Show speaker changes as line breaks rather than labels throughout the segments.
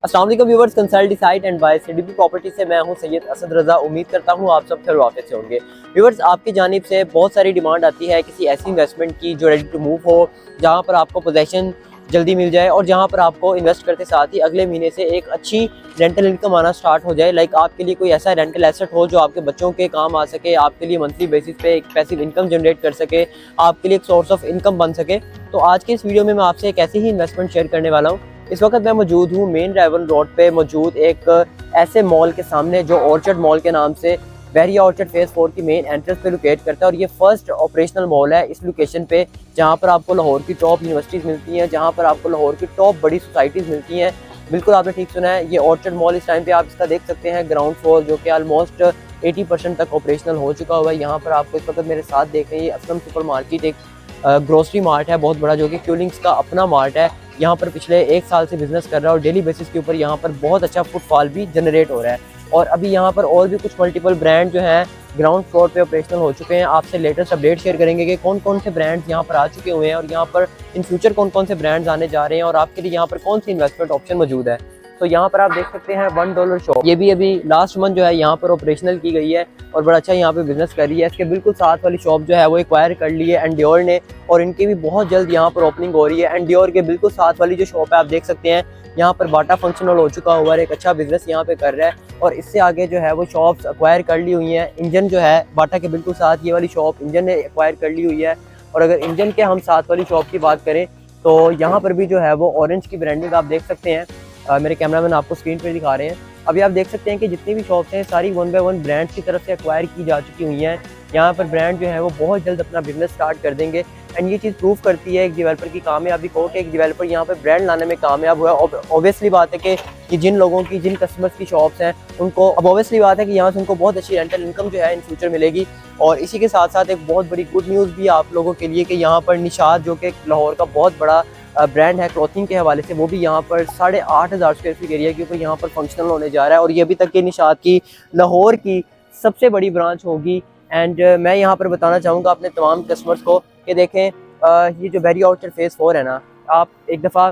अस्सलाम वालेकुम viewers, consult decide and buy CDP property से मैं हूं सैयद असद रज़ा। उम्मीद करता हूं आप सब खैर वाक़ियत से होंगे। व्यूअर्स, आपकी जानिब से बहुत सारी डिमांड आती है किसी ऐसी इन्वेस्टमेंट की जो रेडी टू मूव हो, जहां पर आपको पोजेसन जल्दी मिल जाए और जहां पर आपको इन्वेस्ट करते साथ ही अगले महीने से एक अच्छी रेंटल इनकम आना स्टार्ट हो जाए। लाइक आपके लिए कोई ऐसा रेंटल एसेट हो जो आपके बच्चों के काम आ सके, आपके लिए मंथली बेसिस पे एक पैसिव इनकम जनरेट कर सके, आपके लिए एक सोर्स ऑफ इनकम बन सके। तो आज के इस वीडियो में मैं आपसे एक ऐसी ही इन्वेस्टमेंट शेयर करने वाला हूँ। इस वक्त मैं मौजूद हूँ मेन राइवल रोड पे मौजूद एक ऐसे मॉल के सामने जो ऑर्चर्ड मॉल के नाम से बहरिया ऑर्चर्ड फेज 4 की मेन एंट्रेंस पे लोकेट करता है। और ये फर्स्ट ऑपरेशनल मॉल है इस लोकेशन पे, जहाँ पर आपको लाहौर की टॉप यूनिवर्सिटीज़ मिलती हैं, जहाँ पर आपको लाहौर की टॉप बड़ी सोसाइटीज़ मिलती हैं। बिल्कुल आपने ठीक सुना है, ये ऑर्चर्ड मॉल इस टाइम पे आप इसका देख सकते हैं ग्राउंड फ्लोर जो कि ऑलमोस्ट 80% तक ऑपरेशनल हो चुका हुआ है। यहाँ पर आपको इस वक्त मेरे साथ देख रहे हैं असलम सुपर मार्केट, एक ग्रोसरी मार्ट है बहुत बड़ा, जो कि क्यूलिंग्स का अपना मार्ट है। यहाँ पर पिछले 1 साल से बिजनेस कर रहा है और डेली बेसिस के ऊपर यहाँ पर बहुत अच्छा फुटफॉल भी जनरेट हो रहा है। और अभी यहाँ पर और भी कुछ मल्टीपल ब्रांड जो हैं ग्राउंड फ्लोर पे ऑपरेशनल हो चुके हैं। आपसे लेटेस्ट अपडेट शेयर करेंगे कि कौन कौन से ब्रांड्स यहाँ पर आ चुके हुए हैं और यहाँ पर इन फ्यूचर कौन कौन से ब्रांड्स आने जा रहे हैं और आपके लिए यहाँ पर कौन सी इन्वेस्टमेंट ऑप्शन मौजूद है। तो यहाँ पर आप देख सकते हैं $1 शॉप, ये भी अभी लास्ट मंथ जो है यहाँ पर ऑपरेशनल की गई है और बड़ा अच्छा यहाँ पे बिजनेस कर रही है। इसके बिल्कुल साथ वाली शॉप जो है वो एक्वायर कर ली है एंड्योर ने, और इनकी भी बहुत जल्द यहाँ पर ओपनिंग हो रही है। एंड्योर के बिल्कुल साथ वाली जो शॉप है आप देख सकते हैं, यहाँ पर बाटा फंक्शनल हो चुका हुआ है, एक अच्छा बिजनेस यहाँ पे कर रहा है। और इससे आगे जो है वो शॉप्स एक्वायर कर ली हुई हैं। इंजन जो है बाटा के बिल्कुल साथ ये वाली शॉप इंजन ने एक्वायर कर ली हुई है। और अगर इंजन के हम साथ वाली शॉप की बात करें तो यहाँ पर भी जो है वो ऑरेंज की ब्रांडिंग आप देख सकते हैं। मेरे कैमरामैन आपको स्क्रीन पर दिखा रहे हैं। अभी आप देख सकते हैं कि जितनी भी शॉप्स हैं सारी 1 बाय 1 ब्रांड्स की तरफ से एक्वायर की जा चुकी हुई हैं। यहाँ पर ब्रांड जो है वो बहुत जल्द अपना बिजनेस स्टार्ट कर देंगे। एंड ये चीज़ प्रूव करती है एक डेवलपर की कामयाबी को कि एक डेवलपर यहाँ पर ब्रांड लाने में कामयाब हुआ। ऑब्वियसली बात है कि जिन लोगों की जिन कस्टमर्स की शॉप्स हैं उनको अब ऑब्वियसली बात है कि यहाँ से उनको बहुत अच्छी रेंटल इनकम जो है इन फ्यूचर मिलेगी। और इसी के साथ साथ एक बहुत बड़ी गुड न्यूज़ भी आप लोगों के लिए कि यहाँ पर निशात जो कि लाहौर का बहुत बड़ा ब्रांड है क्लॉथिंग के हवाले से, वो भी यहाँ पर 8,500 स्क्वायर फीट एरिया के ऊपर यहाँ पर फंक्शनल होने जा रहा है। और ये अभी तक के निशात की लाहौर की सबसे बड़ी ब्रांच होगी। एंड मैं यहाँ पर बताना चाहूँगा अपने तमाम कस्टमर्स को कि देखें ये जो बहरिया ऑर्चर्ड फेज 4 है ना, आप एक दफ़ा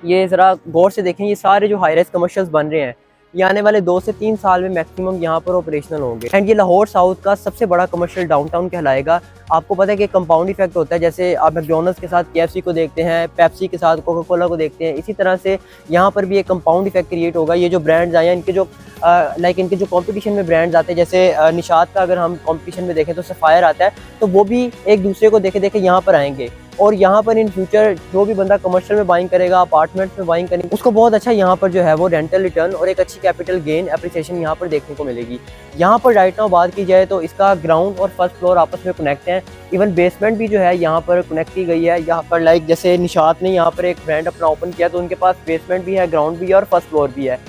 ये ज़रा गौर से देखें, ये सारे जो हाई राइज कमर्शियल्स बन रहे हैं ये आने वाले 2 से 3 साल में मैक्सिमम यहाँ पर ऑपरेशनल होंगे। एंड ये लाहौर साउथ का सबसे बड़ा कमर्शियल डाउनटाउन कहलाएगा। आपको पता है कि कंपाउंड इफेक्ट होता है, जैसे आप मैकडॉनल्ड्स के साथ KFC को देखते हैं, पेप्सी के साथ कोका कोला को देखते हैं, इसी तरह से यहाँ पर भी एक कंपाउंड इफेक्ट क्रिएट होगा। ये जो ब्रांड्स आए हैं इनके जो इनके जो कंपटीशन में ब्रांड्स आते हैं, जैसे निशात का अगर हम कंपटीशन में देखें तो सफ़ायर आता है, तो वो भी एक दूसरे को देखे देखे यहाँ पर आएंगे। और यहाँ पर इन फ्यूचर जो भी बंदा कमर्शियल में बाइंग करेगा, अपार्टमेंट्स में बाइंग करेगा, उसको बहुत अच्छा यहाँ पर जो है वो रेंटल रिटर्न और एक अच्छी कैपिटल गेन एप्रिसिएशन यहाँ पर देखने को मिलेगी। यहाँ पर राइट नाउ बात की जाए तो इसका ग्राउंड और फर्स्ट फ्लोर आपस में कनेक्ट हैं। इवन बेसमेंट भी जो है यहाँ पर कनेक्ट की गई है। यहाँ पर लाइक जैसे निशात ने यहाँ पर एक ब्रांड अपना ओपन किया तो उनके पास बेसमेंट भी है, ग्राउंड भी है और फर्स्ट फ्लोर भी है।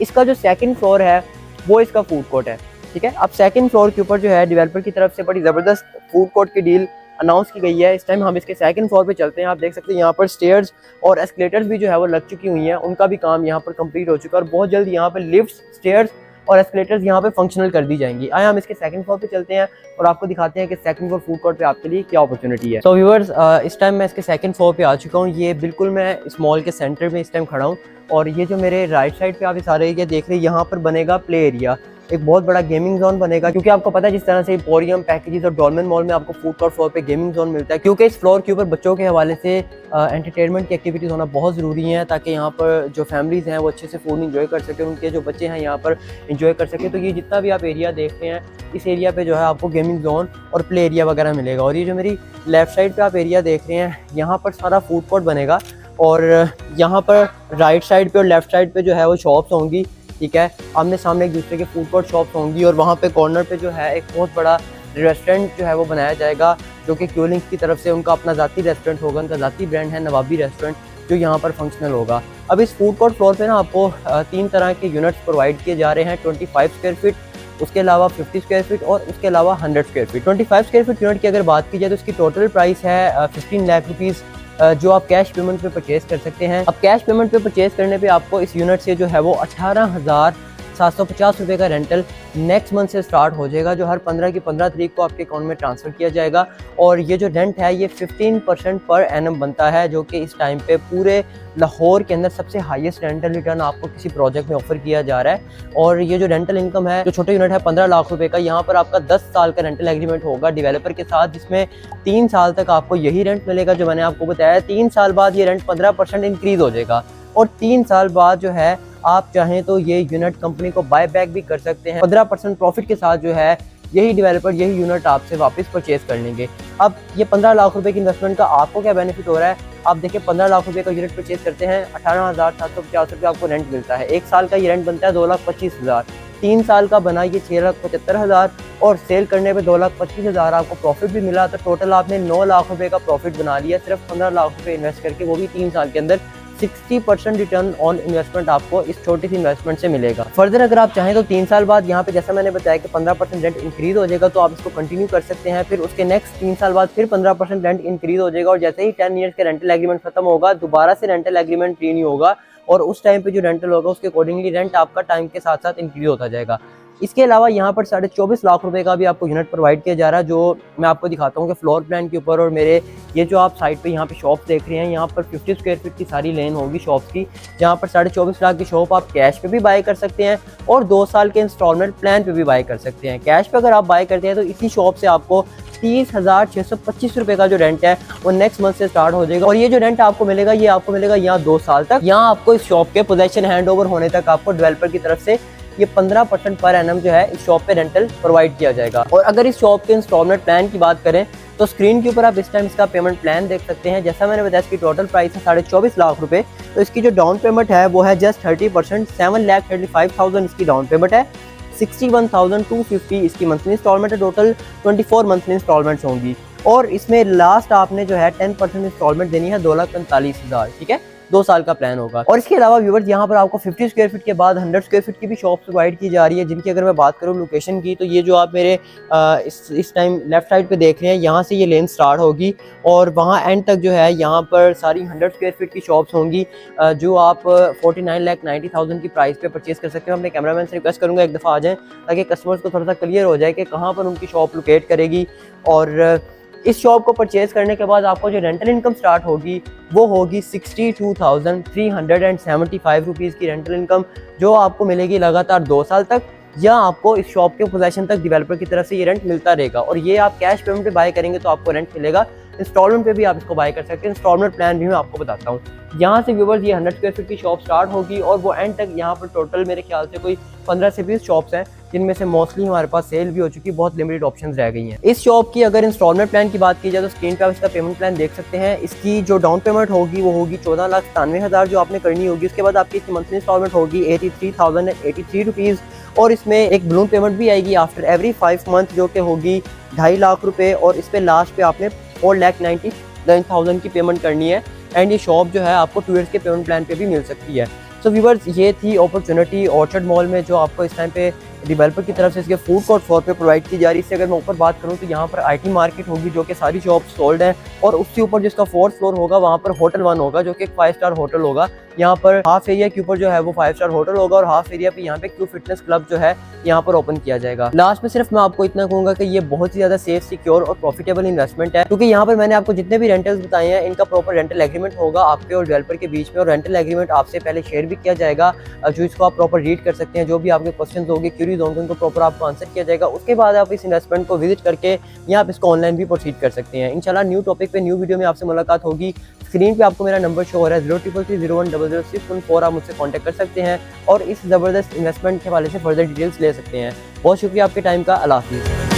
इसका जो सेकंड फ्लोर है वो इसका फूड कोर्ट है, ठीक है। अब सेकंड फ्लोर के ऊपर जो है डेवलपर की तरफ से बड़ी ज़बरदस्त फूड कोर्ट की डील अनाउंस की गई है। इस टाइम हम इसके सेकंड फ्लोर पे चलते हैं। आप देख सकते हैं यहाँ पर स्टेयर्स और एस्केलेटर्स भी जो है वो लग चुकी हुई हैं, उनका भी काम यहाँ पर कंप्लीट हो चुका है और बहुत जल्द यहाँ पर लिफ्ट्स, स्टेयर्स और एस्केलेटर्स यहाँ पे फंक्शनल कर दी जाएंगी। आए हम इसके सेकंड फ्लोर पे चलते हैं और आपको दिखाते हैं कि सेकंड फ्लोर फूड कोर्ट पे आपके लिए क्या अपॉर्चुनिटी है। तो व्यूअर्स, इस टाइम मैं इसके सेकंड फ्लोर पे आ चुका हूँ। ये बिल्कुल मैं इस मॉल के सेंटर में इस टाइम खड़ा हूँ और ये जो मेरे राइट साइड पे आप ये सारे एरिया देख रहे हैं, यहाँ पर बनेगा प्ले एरिया, एक बहुत बड़ा गेमिंग जोन बनेगा। क्योंकि आपको पता है जिस तरह से एम्पोरियम पैकेजेस और डॉल्मेन मॉल में आपको फूड कोर्ट फ्लोर पे गेमिंग जोन मिलता है, क्योंकि इस फ्लोर के ऊपर बच्चों के हवाले से एंटरटेनमेंट की एक्टिविटीज़ होना बहुत ज़रूरी है, ताकि यहाँ पर जो फैमिलीज़ हैं वो अच्छे से फूड इंजॉय कर सकें, उनके जो बच्चे हैं यहाँ पर इंजॉय कर सकें। तो ये जितना भी आप एरिया देखते हैं, इस एरिया पे जो है आपको गेमिंग जोन और प्ले एरिया वगैरह मिलेगा। और ये जो मेरी लेफ़्ट साइड पर आप एरिया देख रहे हैं, यहाँ पर सारा फूड कोर्ट बनेगा और यहाँ पर राइट साइड पर और लेफ़्ट साइड पर जो है वो शॉप्स होंगी, ठीक है। आमने सामने एक दूसरे के फूड कोर्ट शॉप्स होंगी और वहाँ पे कॉर्नर पे जो है एक बहुत बड़ा रेस्टोरेंट जो है वो बनाया जाएगा, जो कि क्यूलिंग्स की तरफ से उनका अपना ज़ाती रेस्टोरेंट होगा। उनका ज़ाती ब्रांड है नवाबी रेस्टोरेंट, जो यहाँ पर फंक्शनल होगा। अब इस फूड कोर्ट फ्लोर पे ना आपको 3 तरह के यूनिट्स प्रोवाइड किए जा रहे हैं, 25 स्क्वायर फीट, उसके अलावा 50 स्क्वायर फीट और उसके अलावा 100 square feet. 25 square feet unit की अगर बात की जाए तो इसकी टोटल प्राइस है 15 लाख रुपीज़, जो आप कैश पेमेंट पे परचेज़ कर सकते हैं। अब कैश पेमेंट पे परचेज़ करने पे आपको इस यूनिट से जो है वो ₹750 का रेंटल नेक्स्ट मंथ से स्टार्ट हो जाएगा, जो हर 15 की 15 तारीख को आपके अकाउंट में ट्रांसफ़र किया जाएगा। और ये जो रेंट है ये 15% पर एनम बनता है, जो कि इस टाइम पे पूरे लाहौर के अंदर सबसे हाईएस्ट रेंटल रिटर्न आपको किसी प्रोजेक्ट में ऑफर किया जा रहा है। और ये जो रेंटल इनकम है, जो छोटे यूनिट है 15 लाख रुपए का, यहाँ पर आपका 10 साल का रेंटल एग्रीमेंट होगा डेवलपर के साथ, जिसमें 3 साल तक आपको यही रेंट मिलेगा जो मैंने आपको बताया। 3 साल बाद ये रेंट 15% इंक्रीज हो जाएगा और 3 साल बाद जो है आप चाहें तो ये यूनिट कंपनी को बाय बैक भी कर सकते हैं। 15% प्रॉफिट के साथ जो है यही डेवलपर यही यूनिट आपसे वापस परचेज कर लेंगे। अब ये 15 लाख रुपए की इन्वेस्टमेंट का आपको क्या बेनिफिट हो रहा है? आप देखिए 15 लाख रुपए का यूनिट परचेज करते हैं, 18,750 रुपये आपको रेंट मिलता है। 1 साल का ये रेंट बनता है 2,25,000, 3 साल का बना ये 6,75,000 और सेल करने पे 2,25,000 आपको प्रॉफिट भी मिला। तो टोटल आपने 9 लाख रुपए का प्रॉफिट बना लिया सिर्फ 15 लाख रुपए इन्वेस्ट करके, वो भी 3 साल के अंदर। 60% रिटर्न ऑन इन्वेस्टमेंट आपको इस छोटी सी इन्वेस्टमेंट से मिलेगा। फर्दर अगर आप चाहें तो 3 साल बाद यहाँ पे जैसा मैंने बताया कि 15% रेंट इंक्रीज हो जाएगा, तो आप इसको कंटिन्यू कर सकते हैं। फिर उसके नेक्स्ट 3 साल बाद फिर 15% रेंट इंक्रीज हो जाएगा और जैसे ही 10 ईयर्स का रेंटल एग्रीमेंट खत्म होगा, दोबारा से रेंटल एग्रीमेंट रिन्यू होगा और उस टाइम पे जो रेंटल होगा उसके अकॉर्डिंगली रेंट आपका टाइम के साथ साथ इंक्रीज होता जाएगा। इसके अलावा यहाँ पर 24.5 लाख रुपए का भी आपको यूनिट प्रोवाइड किया जा रहा है, जो मैं आपको दिखाता हूँ कि फ्लोर प्लान के ऊपर। और मेरे ये जो आप साइड पे यहाँ पे शॉप देख रहे हैं, यहाँ पर 50 स्क्वायर फीट की सारी लेन होगी शॉप्स की, जहाँ पर 24.5 लाख की शॉप आप कैश पे भी बाय कर सकते हैं और 2 साल के इंस्टॉलमेंट प्लान पे भी बाय कर सकते हैं। कैश पे अगर आप बाय करते हैं तो इसी शॉप से आपको 30,625 रुपये का जो रेंट है वो नेक्स्ट मंथ से स्टार्ट हो जाएगा। और ये जो रेंट आपको मिलेगा ये आपको मिलेगा यहाँ 2 साल तक। यहाँ आपको इस शॉप के पोजेशन हैंड ओवर होने तक आपको डेवलपर की तरफ से ये 15% पर एनम जो है इस शॉप पे रेंटल प्रोवाइड किया जाएगा। और अगर इस शॉप के इंस्टॉलमेंट प्लान की बात करें तो स्क्रीन के ऊपर आप इस टाइम इसका पेमेंट प्लान देख सकते हैं। जैसा मैंने बताया इसकी टोटल प्राइस है 24.5 लाख रुपए, तो इसकी जो डाउन पेमेंट है वो है जस्ट 30%, 7,35,000 इसकी डाउन पेमेंट है। 61,250 इसकी मंथली इंस्टॉलमेंट है। टोटल 24 मंथली इंस्टॉलमेंट्स होंगी और इसमें लास्ट आपने जो है 10% इंस्टॉलमेंट देनी है 2,45,000, ठीक है। 2 साल का प्लान होगा। और इसके अलावा व्यूअर्स यहाँ पर आपको 50 स्क्वायर फीट के बाद 100 स्क्वायर फीट की भी शॉप्स प्रोवाइड की जा रही है, जिनकी अगर मैं बात करूँ लोकेशन की, तो ये जो आप मेरे इस टाइम लेफ्ट साइड पे देख रहे हैं, यहाँ से ये लेन स्टार्ट होगी और वहाँ एंड तक जो है यहाँ पर सारी 100 स्क्वायर फीट की शॉप्स होंगी, जो आप 49,90,000 की प्राइस पे परचेज कर सकते हो। अपने कैमरामैन से रिक्वेस्ट करूँगा एक दफ़ा आ जाएँ ताकि कस्टमर्स को थोड़ा सा क्लियर हो जाए कि कहाँ पर उनकी शॉप लोकेट करेगी। और इस शॉप को परचेज करने के बाद आपको जो रेंटल इनकम स्टार्ट होगी वो होगी 62,375 रुपीज़ की रेंटल इनकम, जो आपको मिलेगी लगातार 2 साल तक, या आपको इस शॉप के पोजीशन तक डेवलपर की तरफ से ये रेंट मिलता रहेगा। और ये आप कैश पेमेंट पे बाय करेंगे तो आपको रेंट मिलेगा, इंस्टॉलमेंट पे भी आप इसको बाय कर सकते हैं। इंस्टॉलमेंट प्लान भी मैं आपको बताता हूँ। यहाँ से व्यूअर्स ये 100 स्क्वायर फीट की शॉप स्टार्ट होगी और वो एंड तक यहाँ पर टोटल मेरे ख्याल से कोई 15 से 20 शॉप्स हैं, जिनमें से मोस्टली हमारे पास सेल भी हो चुकी, बहुत लिमिटेड ऑप्शंस रह गई हैं। इस शॉप की अगर इंस्टॉलमेंट प्लान की बात की जाए तो स्क्रीन पे आप इसका पेमेंट प्लान देख सकते हैं। इसकी जो डाउन पेमेंट होगी वो होगी 14,97,000 जो आपने करनी होगी। उसके बाद आपकी इसकी मंथली इंस्टॉलमेंट होगी 83,083 रुपीज़ और इसमें एक बलून पेमेंट भी आएगी आफ्टर एवरी 5 मंथ, जो कि होगी 2.5 लाख रुपए और इस पे लास्ट पे आपने 4,99,000 की पेमेंट करनी है। एंड ये शॉप जो है आपको 2 ईयर्स के पेमेंट प्लान पे भी मिल सकती है। सो व्यूअर्स ये थी अपॉर्चुनिटी ऑर्चर्ड मॉल में जो आपको इस टाइम पे डेवलपर की तरफ से इसके फूड कोर्ट फ्लोर पे प्रोवाइड की जा रही है। इससे अगर मैं ऊपर बात करूँ तो यहाँ पर IT मार्केट होगी जो कि सारी शॉप सोल्ड हैं और उसके ऊपर जिसका 4th फ्लोर होगा वहाँ पर होटल 1 होगा जो कि एक 5 स्टार होटल होगा। यहाँ पर हाफ एरिया के ऊपर जो है वो 5 स्टार होटल होगा और हाफ एरिया पे यहाँ पे क्यू फिटनेस क्लब जो है यहाँ पर ओपन किया जाएगा। लास्ट में सिर्फ मैं आपको इतना कहूँगा कि ये बहुत ही ज़्यादा सेफ, सिक्योर और प्रॉफिटेबल इन्वेस्टमेंट है, क्योंकि यहाँ पर मैंने आपको जितने भी रेंटल्स बताए हैं इनका प्रॉपर रेंटल एग्रीमेंट होगा आपके और डेवलपर के बीच में, और रेंटल एग्रीमेंट आपसे पहले शेयर भी किया जाएगा, जो इसको आप प्रॉपर रीड कर सकते हैं। जो भी आपके क्वेश्चन होंगे, क्यूरीज होंगे, उनको प्रॉपर आपको आंसर किया जाएगा। उसके बाद आप इस इन्वेस्टमेंट को विजिट करके यहाँ आप इसको ऑनलाइन भी प्रोसीड कर सकते हैं। इंशाल्लाह न्यू टॉपिक पे न्यू वीडियो में आपसे मुलाकात होगी। स्क्रीन पे आपको मेरा नंबर शो हो रहा है 033301000614, आप मुझसे कांटेक्ट कर सकते हैं और इस ज़बरदस्त इन्वेस्टमेंट के हवाले से फर्दर डिटेल्स ले सकते हैं। बहुत शुक्रिया आपके टाइम का। अल्लाह हाफिज़।